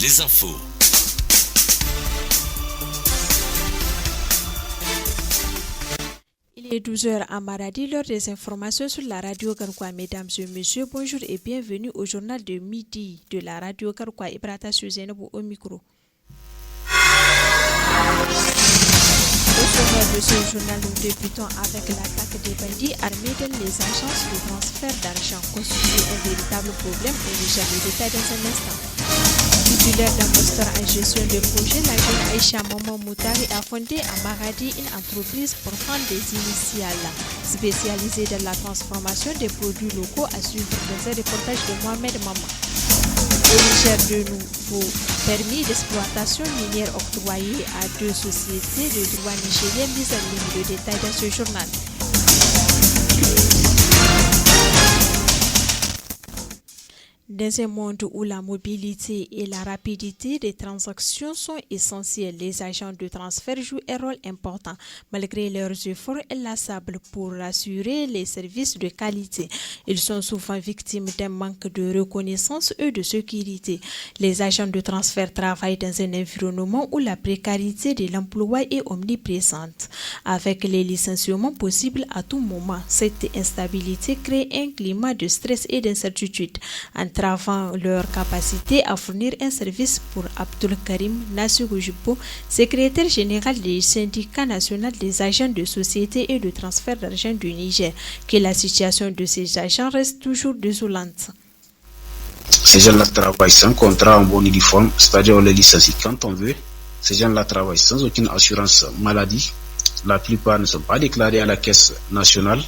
les infos. Il est 12h à Maradi, l'heure des informations sur la radio Karkwa. Mesdames et messieurs, bonjour et bienvenue au journal de midi de la radio Karkwa. Ibrata Suzenabou au micro. Au sommaire de ce journal, nous débutons avec l'attaque des bandits armés dans les agences de transfert d'argent constitue un véritable problème et nous allons le détail dans un instant. Titulaire d'un master en gestion de projet, la jeune Aïcha Maman Moutari a fondé à Maradi une entreprise portant des initiales spécialisée dans la transformation des produits locaux à suivre dans un reportage de Mohamed Maman. Au Niger, de nouveaux permis d'exploitation minière octroyés à 2 sociétés de droit nigériennes mises en ligne. Le détail dans ce journal. Dans un monde où la mobilité et la rapidité des transactions sont essentielles, les agents de transfert jouent un rôle important malgré leurs efforts inlassables pour assurer les services de qualité. Ils sont souvent victimes d'un manque de reconnaissance et de sécurité. Les agents de transfert travaillent dans un environnement où la précarité de l'emploi est omniprésente. Avec les licenciements possibles à tout moment, cette instabilité crée un climat de stress et d'incertitude, entravant leur capacité à fournir un service. Pour Abdul Karim Nassouroujipo, secrétaire général du syndicat national des agents de société et de transfert d'argent du Niger, que la situation de ces agents reste toujours désolante. Ces gens-là travaillent sans contrat en bon uniforme, c'est-à-dire on les licencie quand on veut. Ces gens-là travaillent sans aucune assurance maladie. La plupart ne sont pas déclarés à la caisse nationale.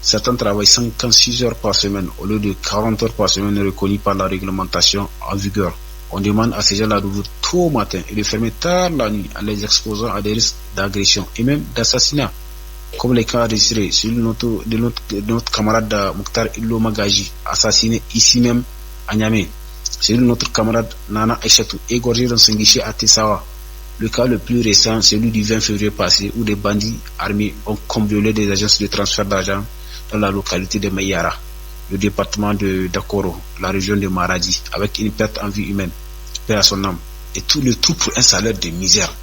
Certains travaillent 56 heures par semaine au lieu de 40 heures par semaine reconnues par la réglementation en vigueur. On demande à ces gens-là d'ouvrir tôt au matin et de fermer tard la nuit en les exposant à des risques d'agression et même d'assassinat. Comme les cas enregistrés sur de notre camarade Mokhtar Illo Magaji, assassiné ici même à Niamey. C'est notre camarade Nana Aïchatou, égorgé dans son guichet à Tessawa. Le cas le plus récent, celui du 20 février passé, où des bandits armés ont cambriolé des agences de transfert d'argent dans la localité de Mayara, le département de Dakoro, la région de Maradi, avec une perte en vie humaine, paix à son âme, et le tout pour un salaire de misère.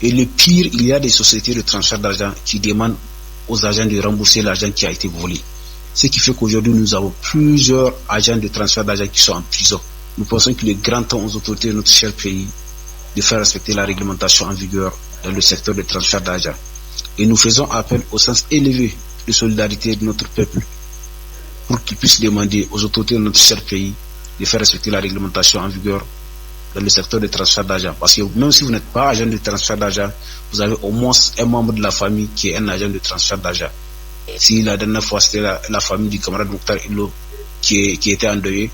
Et le pire, il y a des sociétés de transfert d'argent qui demandent aux agents de rembourser l'argent qui a été volé. Ce qui fait qu'aujourd'hui, nous avons plusieurs agents de transfert d'argent qui sont en prison. Nous pensons qu'il est grand temps aux autorités de notre cher pays de faire respecter la réglementation en vigueur dans le secteur de transfert d'argent. Et nous faisons appel au sens élevé de solidarité de notre peuple pour qu'ils puissent demander aux autorités de notre cher pays de faire respecter la réglementation en vigueur dans le secteur de transfert d'argent. Parce que même si vous n'êtes pas agent de transfert d'argent, vous avez au moins un membre de la famille qui est un agent de transfert d'argent. Si la dernière fois c'était la famille du camarade Mokhtar Illo qui était endeuillée,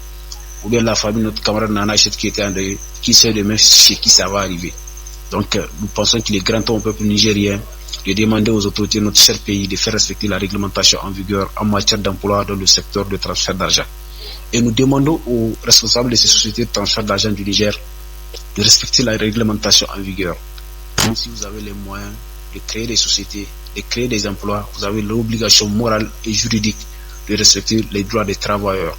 ou bien la famille de notre camarade Nana Aïchatou qui était endeuillée, qui sait demain chez qui ça va arriver. Donc nous pensons qu'il est grand temps au peuple nigérien de demander aux autorités de notre cher pays de faire respecter la réglementation en vigueur en matière d'emploi dans le secteur de transfert d'argent. Et nous demandons aux responsables de ces sociétés de transfert d'argent du Niger de respecter la réglementation en vigueur. Donc, si vous avez les moyens de créer des sociétés, de créer des emplois, vous avez l'obligation morale et juridique de respecter les droits des travailleurs.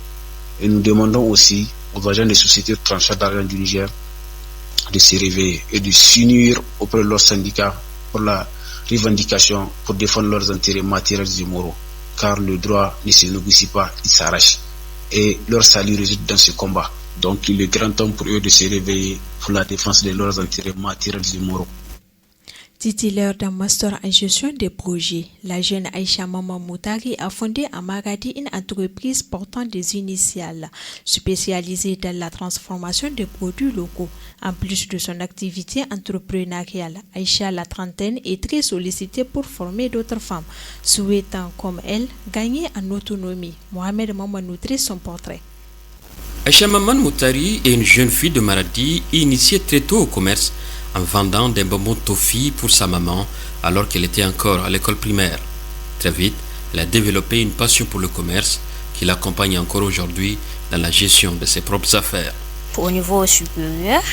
Et nous demandons aussi aux agents des sociétés de transfert d'argent du Niger de se réveiller et de s'unir auprès de leurs syndicats pour la revendication, pour défendre leurs intérêts matériels et moraux. Car le droit ne se négocie pas, il s'arrache. Et leur salut réside dans ce combat. Donc il est grand temps pour eux de se réveiller pour la défense de leurs intérêts matériels et moraux. Titulaire d'un master en gestion des projets, la jeune Aïcha Maman Moutari a fondé à Maradi une entreprise portant des initiales spécialisée dans la transformation des produits locaux. En plus de son activité entrepreneuriale, Aïcha, la trentaine, est très sollicitée pour former d'autres femmes, souhaitant comme elle gagner en autonomie. Mohamed Maman nous dresse son portrait. Aïcha Maman Moutari est une jeune fille de Maradi initiée très tôt au commerce en vendant des bonbons toffee pour sa maman alors qu'elle était encore à l'école primaire. Très vite, elle a développé une passion pour le commerce qui l'accompagne encore aujourd'hui dans la gestion de ses propres affaires. Au niveau supérieur,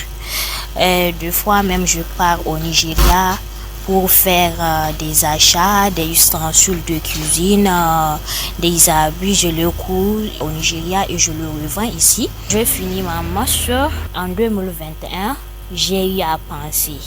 2 fois même je pars au Nigeria pour faire des achats, des ustensiles de cuisine, des habits. Je le cours au Nigeria et je le revends ici. J'ai fini ma master en 2021. J'ai eu à penser.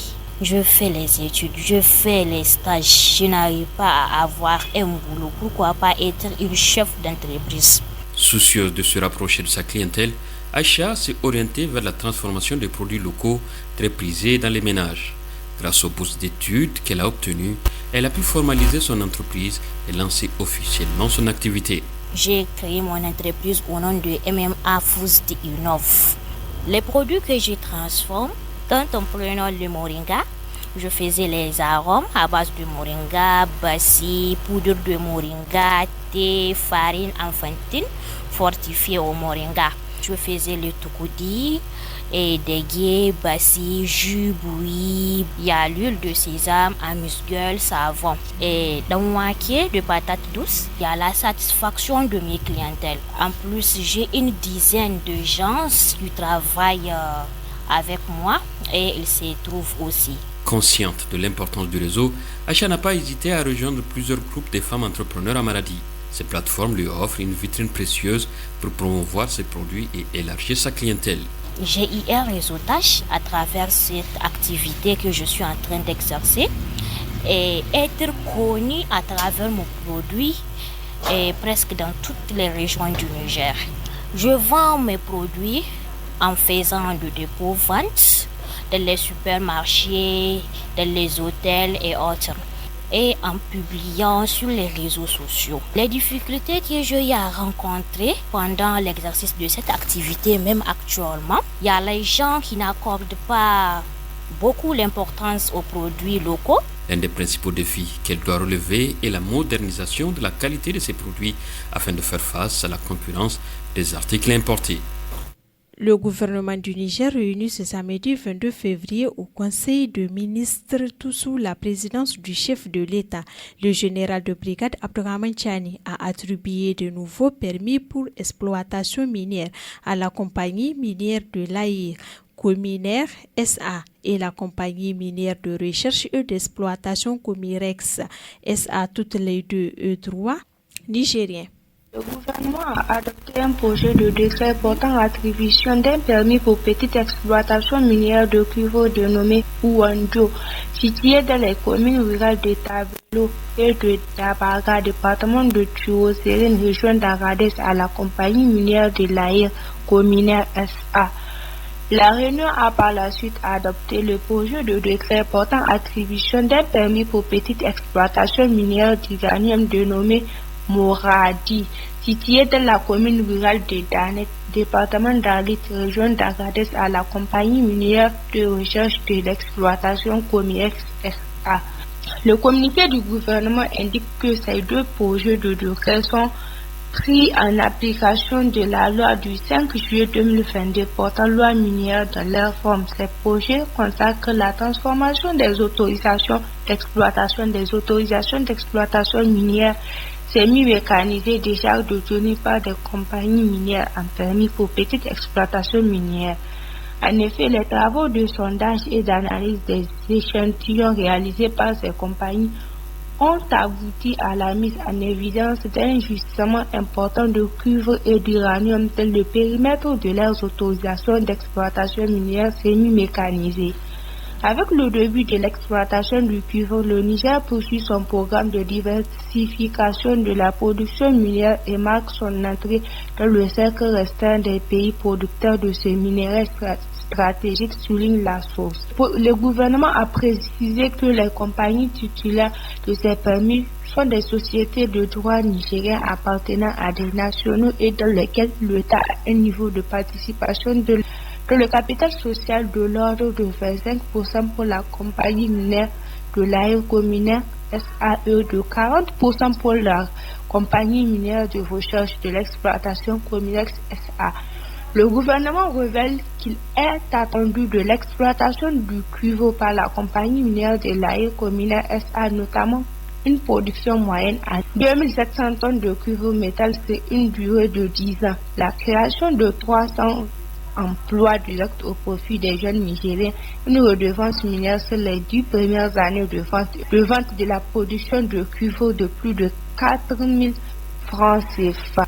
Je fais les études, je fais les stages. Je n'arrive pas à avoir un boulot. Pourquoi pas être une chef d'entreprise? Soucieuse de se rapprocher de sa clientèle, Aïcha s'est orientée vers la transformation des produits locaux très prisés dans les ménages. Grâce aux bourses d'études qu'elle a obtenues, elle a pu formaliser son entreprise et lancer officiellement son activité. J'ai créé mon entreprise au nom de MMA Foods Innov. Les produits que je transforme, quand on prenant le moringa, je faisais les arômes à base de moringa, bassi, poudre de moringa, thé, farine enfantine fortifiée au moringa. Je faisais le tukudi et dégué, bassi, jus bouilli, il y a l'huile de sésame, amuse-gueule, savon. Et dans mon maquet de patates douces, il y a la satisfaction de mes clientèles. En plus, j'ai une dizaine de gens qui travaillent avec moi et ils se trouvent aussi. Consciente de l'importance du réseau, Aïcha n'a pas hésité à rejoindre plusieurs groupes de femmes entrepreneurs à Maradi. Ces plateformes lui offrent une vitrine précieuse pour promouvoir ses produits et élargir sa clientèle. J'ai eu un réseautage à travers cette activité que je suis en train d'exercer et être connue à travers mon produit et presque dans toutes les régions du Niger. Je vends mes produits en faisant de dépôt-vente dans les supermarchés, dans les hôtels et autres, et en publiant sur les réseaux sociaux. Les difficultés que j'ai eu à rencontrer pendant l'exercice de cette activité, même actuellement, il y a les gens qui n'accordent pas beaucoup l'importance aux produits locaux. L'un des principaux défis qu'elle doit relever est la modernisation de la qualité de ses produits afin de faire face à la concurrence des articles importés. Le gouvernement du Niger réuni ce samedi 22 février au Conseil de ministres tout sous la présidence du chef de l'État. Le général de brigade Abdourahmane Tchani a attribué de nouveaux permis pour exploitation minière à la compagnie minière de l'Aïr, Cominair SA, et la compagnie minière de recherche et d'exploitation Comirex SA, toutes les deux droits nigériens. Le gouvernement a adopté un projet de décret portant attribution d'un permis pour petite exploitation minière de cuivre dénommé Ouando, situé dans les communes rurales de Tableau et de Dabaga, département de Tuo-Sérine, région d'Agadez, à la compagnie minière de l'Aïr, Cominair SA. La réunion a par la suite adopté le projet de décret portant attribution d'un permis pour petite exploitation minière d'uranium dénommé Moradi, situé dans la commune rurale de Danet, département d'Arlit, région d'Agadez, à la compagnie minière de recherche de l'exploitation Comirex SA. Le communiqué du gouvernement indique que ces deux projets de décret sont pris en application de la loi du 5 juillet 2022 portant loi minière dans leur forme. Ces projets consacrent la transformation des autorisations d'exploitation minière semi-mécanisées déjà détenues par des compagnies minières en permis pour petite exploitation minière. En effet, les travaux de sondage et d'analyse des échantillons réalisés par ces compagnies ont abouti à la mise en évidence d'un gisement important de cuivre et d'uranium dans le périmètre de leurs autorisations d'exploitation minière semi-mécanisée. Avec le début de l'exploitation du cuivre, le Niger poursuit son programme de diversification de la production minière et marque son entrée dans le cercle restreint des pays producteurs de ce minerai stratégique, souligne la source. Le gouvernement a précisé que les compagnies titulaires de ces permis sont des sociétés de droit nigérien appartenant à des nationaux et dans lesquelles l'État a un niveau de participation de le capital social de l'ordre de 25% pour la compagnie minière de l'Aïr Cominair SAE, de 40% pour la compagnie minière de recherche de l'exploitation Comirex SA. Le gouvernement révèle qu'il est attendu de l'exploitation du cuivre par la compagnie minière de l'Aïr Cominair SA, notamment une production moyenne à 2700 tonnes de cuivre métal sur une durée de 10 ans. La création de 300 emploi direct au profit des jeunes Nigériens une redevance minière sur les 10 premières années de vente de la production de cuivre de plus de 4 000 francs CFA.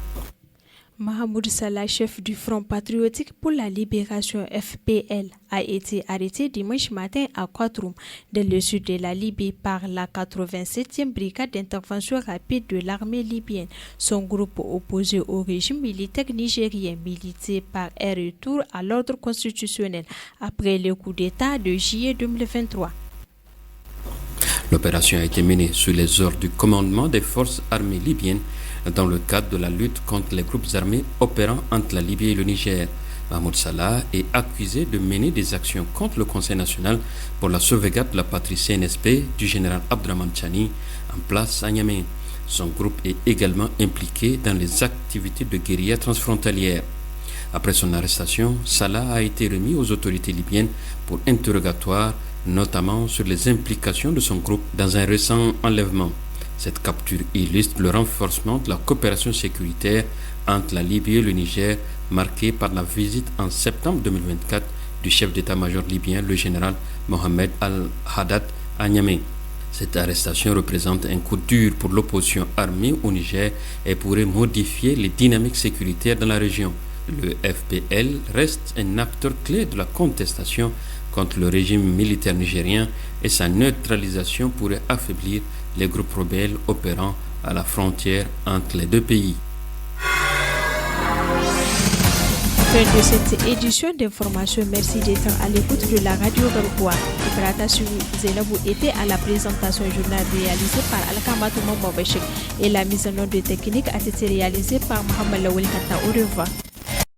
Mahamoud Salah, chef du Front patriotique pour la libération FPL, a été arrêté dimanche matin à Khartoum, dans le sud de la Libye, par la 87e brigade d'intervention rapide de l'armée libyenne. Son groupe opposé au régime militaire nigérien, milité par un retour à l'ordre constitutionnel après le coup d'État de juillet 2023. L'opération a été menée sous les ordres du commandement des forces armées libyennes dans le cadre de la lutte contre les groupes armés opérant entre la Libye et le Niger. Mahmoud Salah est accusé de mener des actions contre le Conseil national pour la sauvegarde de la patrie CNSP du général Abdraman Chani en place à Niamey. Son groupe est également impliqué dans les activités de guérilla transfrontalière. Après son arrestation, Salah a été remis aux autorités libyennes pour interrogatoire, notamment sur les implications de son groupe dans un récent enlèvement. Cette capture illustre le renforcement de la coopération sécuritaire entre la Libye et le Niger, marquée par la visite en septembre 2024 du chef d'état-major libyen, le général Mohamed Al-Haddad à Niamey. Cette arrestation représente un coup dur pour l'opposition armée au Niger et pourrait modifier les dynamiques sécuritaires dans la région. Le FPL reste un acteur clé de la contestation contre le régime militaire nigérien et sa neutralisation pourrait affaiblir les groupes rebelles opérant à la frontière entre les deux pays. Fin de cette édition d'information. Merci d'être à l'écoute de la radio Gargoua. Ibrata Zénabou était à la présentation journal réalisée par Alkamatou Mambabachek et la mise en ordre technique a été réalisée par Mohamed Lawel Kanta. Au revoir.